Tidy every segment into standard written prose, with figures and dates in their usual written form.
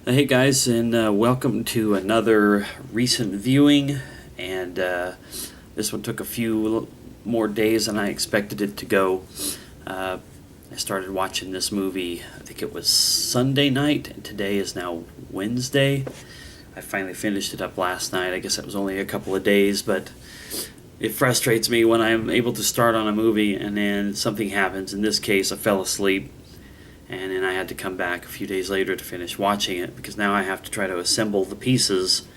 Hey guys, and welcome to another recent viewing. And this one took a few more days than I expected it to go. I started watching this movie, I think it was Sunday night, and today is now Wednesday. I finally finished it up last night. I guess it was only a couple of days, but it frustrates me when I'm able to start on a movie and then something happens. In this case, I fell asleep. And then I had to come back a few days later to finish watching it because now I have to try to assemble the pieces.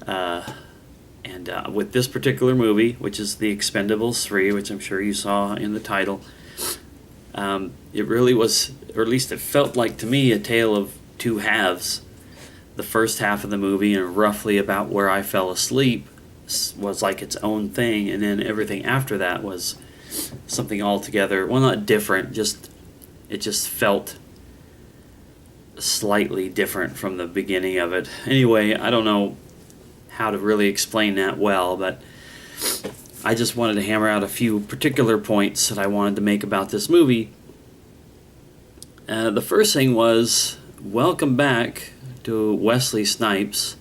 With this particular movie, which is the Expendables 3, which I'm sure you saw in the title, it really was, or at least it felt like to me, a tale of two halves. The first half of the movie, and roughly about where I fell asleep, was like its own thing, and then everything after that was something altogether, well, not different, it just felt slightly different from the beginning of it. Anyway, I don't know how to really explain that well, but I just wanted to hammer out a few particular points that I wanted to make about this movie. The first thing was, welcome back to Wesley Snipes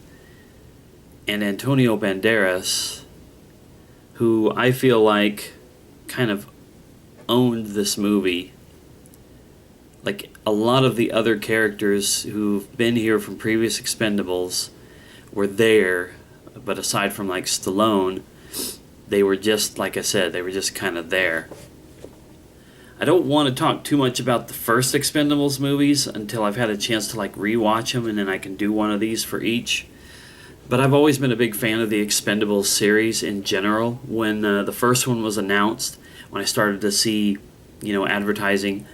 and Antonio Banderas, who I feel like kind of owned this movie. Like a lot of the other characters who've been here from previous Expendables were there, but aside from like Stallone, they were just, like I said, they were just kind of there. I don't want to talk too much about the first Expendables movies until I've had a chance to like rewatch them, and then I can do one of these for each. But I've always been a big fan of the Expendables series in general. When the first one was announced, when I started to see, advertising,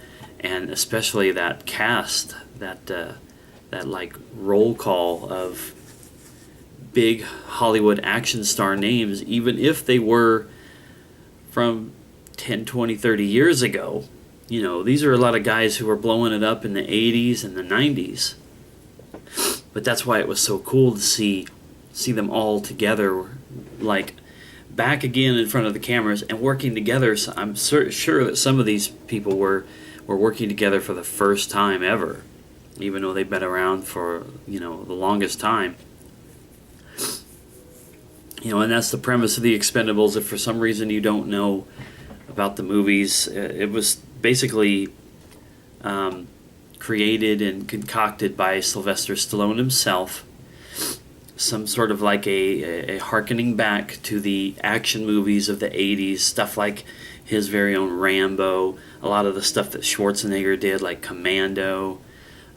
and especially that cast, that like roll call of big Hollywood action star names, even if they were from 10, 20, 30 years ago. These are a lot of guys who were blowing it up in the 80s and the 90s. But that's why it was so cool to see them all together, like back again in front of the cameras and working together. So I'm sure that some of these people were working together for the first time ever, even though they've been around for, the longest time. And that's the premise of the Expendables. If for some reason you don't know about the movies, it was basically created and concocted by Sylvester Stallone himself. Some sort of like a hearkening back to the action movies of the 80s, stuff like his very own Rambo, a lot of the stuff that Schwarzenegger did, like Commando,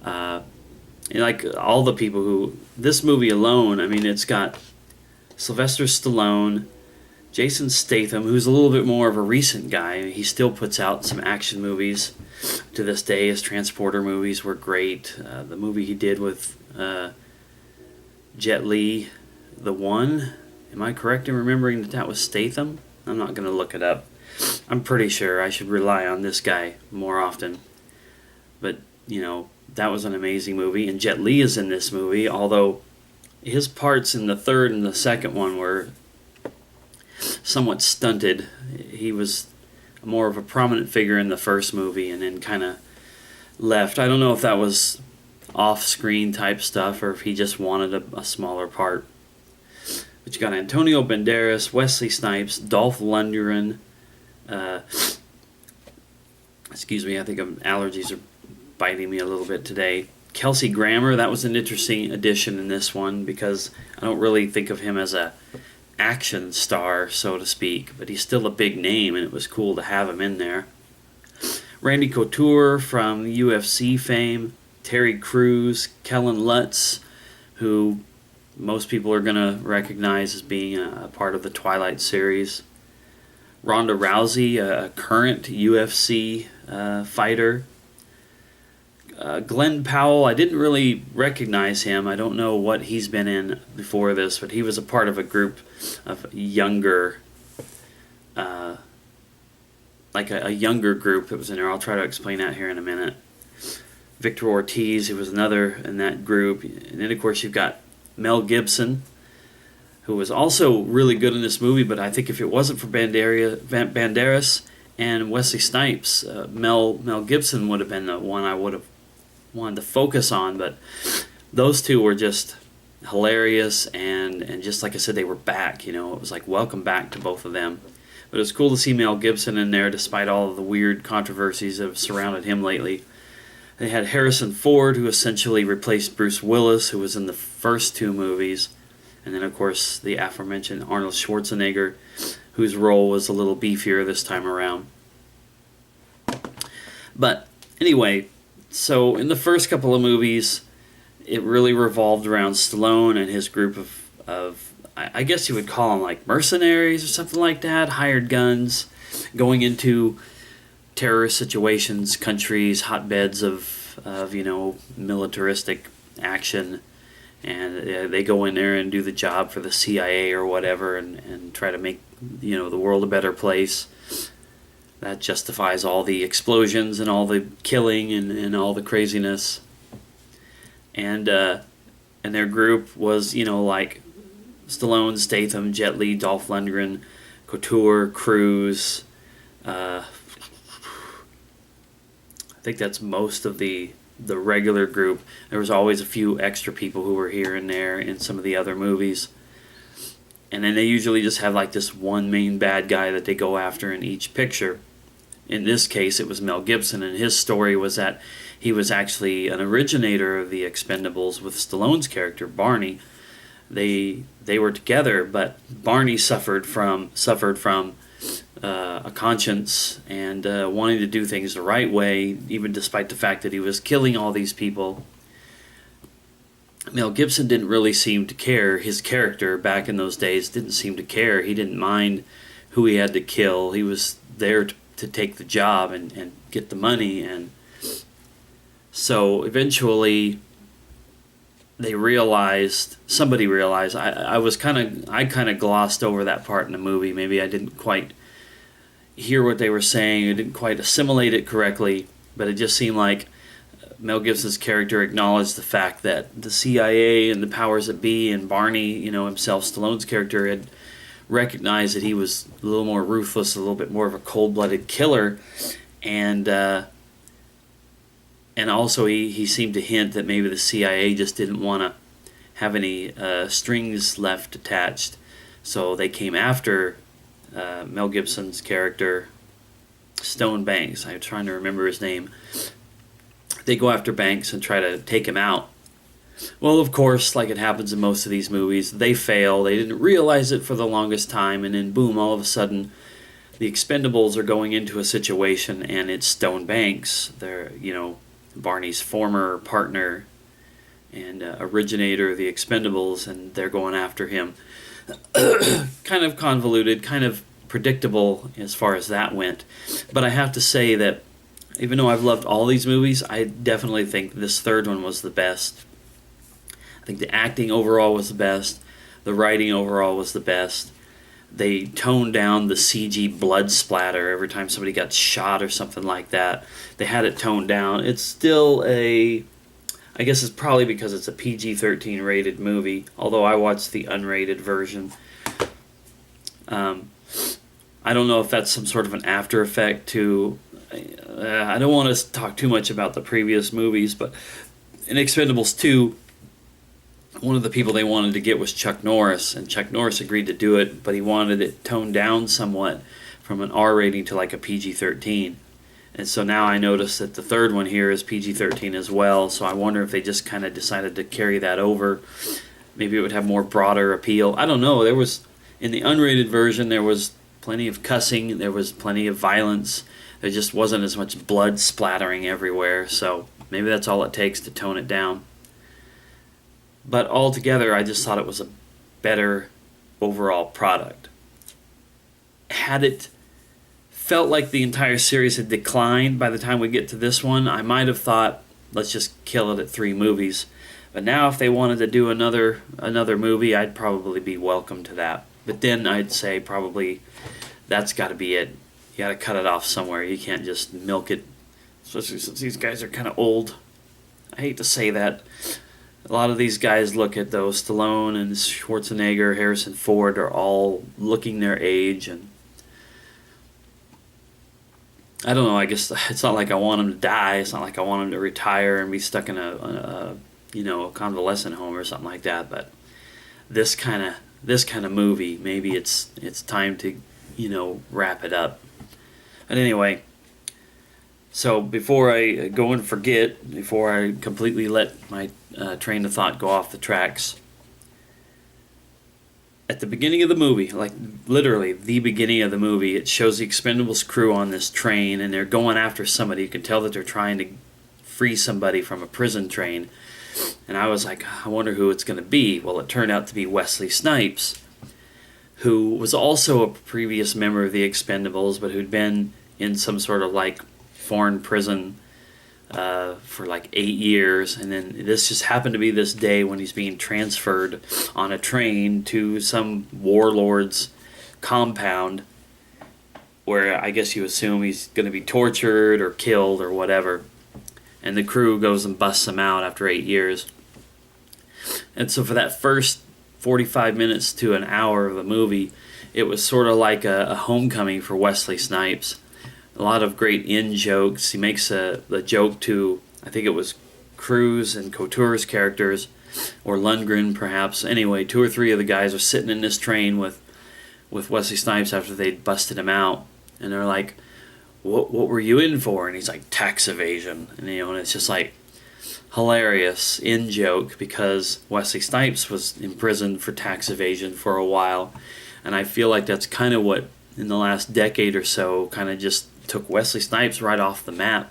like all the people who, this movie alone, I mean, it's got Sylvester Stallone, Jason Statham, who's a little bit more of a recent guy. He still puts out some action movies to this day. His Transporter movies were great. The movie he did with Jet Li, The One, am I correct in remembering that was Statham? I'm not going to look it up. I'm pretty sure I should rely on this guy more often. But, that was an amazing movie. And Jet Li is in this movie, although his parts in the third and the second one were somewhat stunted. He was more of a prominent figure in the first movie and then kind of left. I don't know if that was off-screen type stuff or if he just wanted a smaller part. But you got Antonio Banderas, Wesley Snipes, Dolph Lundgren. Excuse me, I think allergies are biting me a little bit today. Kelsey Grammer, that was an interesting addition in this one because I don't really think of him as a action star, so to speak, but he's still a big name, and it was cool to have him in there. Randy Couture from UFC fame, Terry Crews, Kellen Lutz, who most people are going to recognize as being a part of the Twilight series. Ronda Rousey, a current UFC fighter. Glenn Powell, I didn't really recognize him. I don't know what he's been in before this, but he was a part of a group of younger, like a younger group that was in there. I'll try to explain that here in a minute. Victor Ortiz, who was another in that group. And then, of course, you've got Mel Gibson, who was also really good in this movie, but I think if it wasn't for Banderas and Wesley Snipes, Mel Gibson would have been the one I would have wanted to focus on. But those two were just hilarious, and just like I said, they were back. It was like welcome back to both of them. But it was cool to see Mel Gibson in there, despite all of the weird controversies that have surrounded him lately. They had Harrison Ford, who essentially replaced Bruce Willis, who was in the first two movies. And then, of course, the aforementioned Arnold Schwarzenegger, whose role was a little beefier this time around. But anyway, so in the first couple of movies, it really revolved around Stallone and his group of I guess you would call them like mercenaries or something like that, hired guns, going into terrorist situations, countries, hotbeds of militaristic action, and they go in there and do the job for the CIA or whatever, and try to make the world a better place. That justifies all the explosions and all the killing and all the craziness. And their group was like Stallone, Statham, Jet Li, Dolph Lundgren, Couture, Cruise. I think that's most of the regular group. There was always a few extra people who were here and there in some of the other movies. And then they usually just have like this one main bad guy that they go after in each picture. In this case, it was Mel Gibson, and his story was that he was actually an originator of the Expendables with Stallone's character, Barney. They were together, but Barney suffered from a conscience and wanting to do things the right way, even despite the fact that he was killing all these people. Mel Gibson didn't really seem to care. His character back in those days didn't seem to care. He didn't mind who he had to kill. He was there to take the job and get the money. And so eventually somebody realized, I kind of glossed over that part in the movie. Maybe I didn't quite hear what they were saying. I didn't quite assimilate it correctly, but it just seemed like Mel Gibson's character acknowledged the fact that the CIA and the powers that be and Barney, himself, Stallone's character, had recognized that he was a little more ruthless, a little bit more of a cold-blooded killer, and also he seemed to hint that maybe the CIA just didn't want to have any strings left attached, so they came after Mel Gibson's character, Stone Banks. I'm trying to remember his name. They go after Banks and try to take him out. Well, of course, like it happens in most of these movies, they fail. They didn't realize it for the longest time, and then boom, all of a sudden, the Expendables are going into a situation, and it's Stone Banks. They're, Barney's former partner and originator of the Expendables, and they're going after him. Kind of convoluted, kind of predictable as far as that went. But I have to say that even though I've loved all these movies, I definitely think this third one was the best. I think the acting overall was the best. The writing overall was the best. They toned down the CG blood splatter every time somebody got shot or something like that. They had it toned down. It's still I guess it's probably because it's a PG-13 rated movie, although I watched the unrated version. I don't know if that's some sort of an after effect to... I don't want to talk too much about the previous movies, but in Expendables 2, one of the people they wanted to get was Chuck Norris, and Chuck Norris agreed to do it, but he wanted it toned down somewhat from an R rating to like a PG-13. And so now I notice that the third one here is PG-13 as well, so I wonder if they just kind of decided to carry that over. Maybe it would have more broader appeal. I don't know. In the unrated version, there was plenty of cussing, there was plenty of violence. There just wasn't as much blood splattering everywhere, so maybe that's all it takes to tone it down. But altogether, I just thought it was a better overall product. Had it felt like the entire series had declined by the time we get to this one, I might have thought, let's just kill it at 3 movies. But now if they wanted to do another movie, I'd probably be welcome to that. But then I'd say probably that's got to be it. You got to cut it off somewhere. You can't just milk it, especially since these guys are kind of old. I hate to say that. A lot of these guys look at those Stallone and Schwarzenegger, Harrison Ford are all looking their age, and I don't know, I guess it's not like I want them to die. It's not like I want them to retire and be stuck in a a convalescent home or something like that. But this kind of movie, maybe it's time to wrap it up. But anyway, so before I go and forget, before I completely let my train of thought go off the tracks, at the beginning of the movie, like literally the beginning of the movie, it shows the Expendables crew on this train, and they're going after somebody. You can tell that they're trying to free somebody from a prison train. And I was like, I wonder who it's going to be. Well, it turned out to be Wesley Snipes, who was also a previous member of the Expendables, but who'd been in some sort of like foreign prison for like 8 years. And then this just happened to be this day when he's being transferred on a train to some warlord's compound, where I guess you assume he's going to be tortured or killed or whatever. And the crew goes and busts him out after 8 years. And so for that first 45 minutes to an hour of the movie, it was sort of like a homecoming for Wesley Snipes. A lot of great in-jokes. He makes a joke to, I think it was Cruz and Couture's characters, or Lundgren perhaps. Anyway, 2 or 3 of the guys are sitting in this train with Wesley Snipes after they'd busted him out. And they're like, what were you in for? And he's like, tax evasion. And it's just like hilarious in-joke, because Wesley Snipes was imprisoned for tax evasion for a while. And I feel like that's kind of what, in the last decade or so, kind of just took Wesley Snipes right off the map.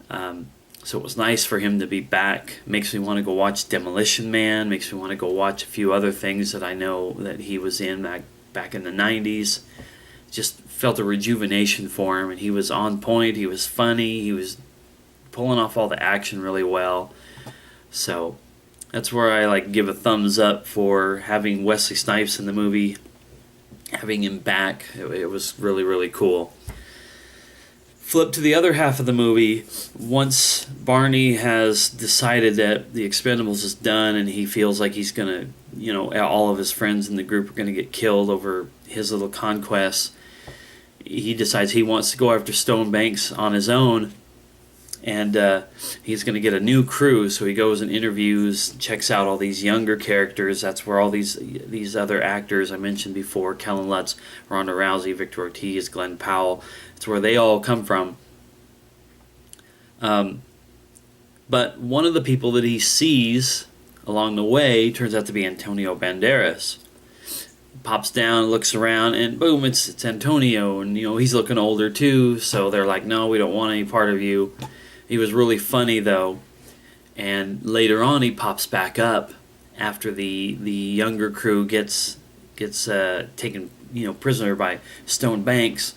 So it was nice for him to be back. Makes me want to go watch Demolition Man. Makes me want to go watch a few other things that I know that he was in back in the 90s. Just felt a rejuvenation for him, and he was on point. He was funny. He was pulling off all the action really well. So that's where I give a thumbs up for having Wesley Snipes in the movie, having him back. It was really, really cool. Flip to the other half of the movie. Once Barney has decided that the Expendables is done and he feels like he's going to, all of his friends in the group are going to get killed over his little conquests, he decides he wants to go after Stone Banks on his own. And he's going to get a new crew, so he goes and interviews, checks out all these younger characters. That's where all these other actors I mentioned before, Kellen Lutz, Ronda Rousey, Victor Ortiz, Glenn Powell, it's where they all come from. But one of the people that he sees along the way turns out to be Antonio Banderas. Pops down, looks around, and boom, it's Antonio. And, he's looking older too, so they're like, no, we don't want any part of you. He was really funny, though, and later on he pops back up after the younger crew gets taken prisoner by Stone Banks.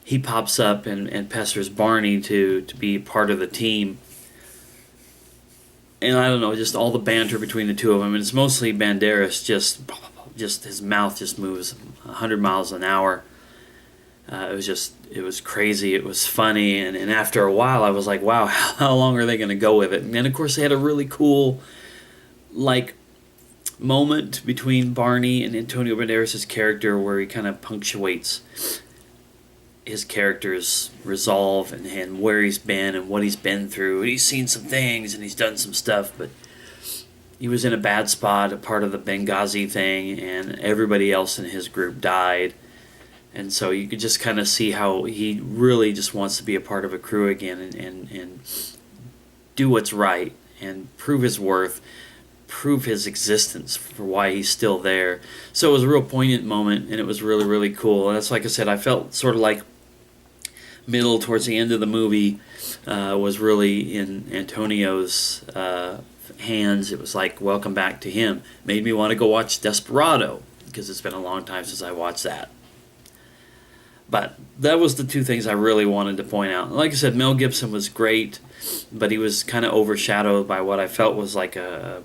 He pops up and pesters Barney to be part of the team. And I don't know, just all the banter between the two of them. And it's mostly Banderas, just his mouth just moves 100 miles an hour. It was crazy. It was funny. And after a while, I was like, wow, how long are they going to go with it? And then, of course, they had a really cool, moment between Barney and Antonio Banderas' character where he kind of punctuates his character's resolve and where he's been and what he's been through. And he's seen some things and he's done some stuff, but he was in a bad spot, a part of the Benghazi thing, and everybody else in his group died. And so you could just kind of see how he really just wants to be a part of a crew again and do what's right and prove his worth, prove his existence for why he's still there. So it was a real poignant moment, and it was really, really cool. And that's, like I said, I felt sort of like middle towards the end of the movie was really in Antonio's hands. It was like, welcome back to him. Made me want to go watch Desperado, because it's been a long time since I watched that. But that was the two things I really wanted to point out. Like I said, Mel Gibson was great, but he was kind of overshadowed by what I felt was like a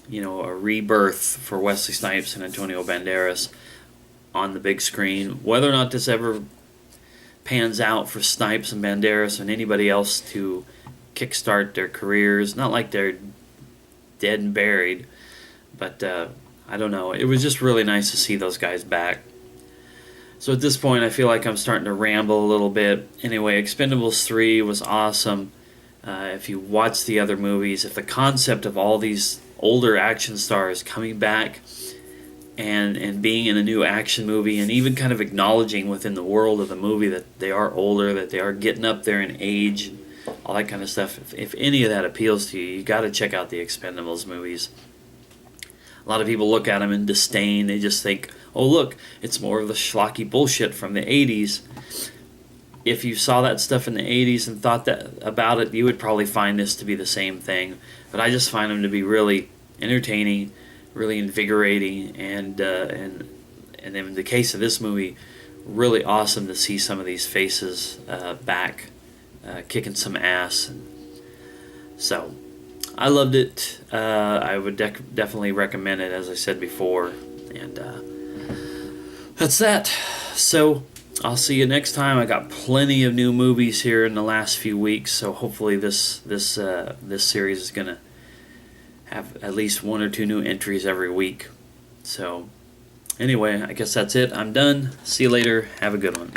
rebirth for Wesley Snipes and Antonio Banderas on the big screen. Whether or not this ever pans out for Snipes and Banderas and anybody else to kickstart their careers, not like they're dead and buried, but I don't know. It was just really nice to see those guys back. So at this point, I feel like I'm starting to ramble a little bit. Anyway, Expendables 3 was awesome. If you watch the other movies, if the concept of all these older action stars coming back and being in a new action movie, and even kind of acknowledging within the world of the movie that they are older, that they are getting up there in age, all that kind of stuff. If any of that appeals to you, you got to check out the Expendables movies. A lot of people look at them in disdain. They just think, oh, look, it's more of the schlocky bullshit from the 80s. If you saw that stuff in the 80s and thought that about it, you would probably find this to be the same thing. But I just find them to be really entertaining, really invigorating, and in the case of this movie, really awesome to see some of these faces back kicking some ass. So I loved it. I would definitely recommend it, as I said before. And that's that. So I'll see you next time. I got plenty of new movies here in the last few weeks, so hopefully this series is gonna have at least 1 or 2 new entries every week. So anyway, I guess that's it. I'm done. See you later. Have a good one.